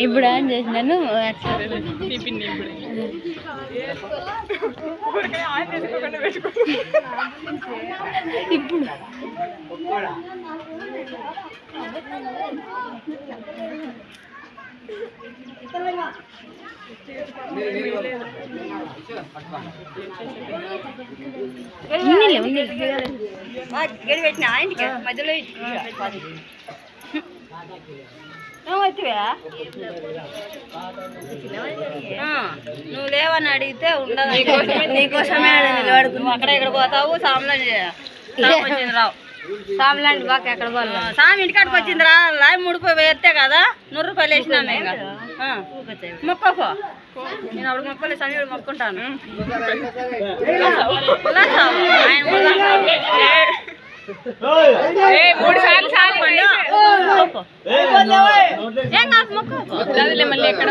ఇప్పుడు ఆన్ చేసినాను ఇప్పుడు పెట్టిన ఆయనకి మధ్యలో నువ్వు లేవని అడిగితే ఉండదు నీకోసమే నిలబడుకున్నావు అక్కడ ఇక్కడ పోతావు సామ్లాంటి వచ్చింది రావు సామ్లాంటి బాగా ఎక్కడ పోవాలి సామి ఇంటికాడికి వచ్చింది రా లాయి ముడిపోయి వేస్తే కదా ₹100 వేసినాను మొక్కకో నేను అప్పుడు మొక్కలే సమీడు మొక్కుంటాను ఏం కాదు మొక్కకో మళ్ళీ ఎక్కడ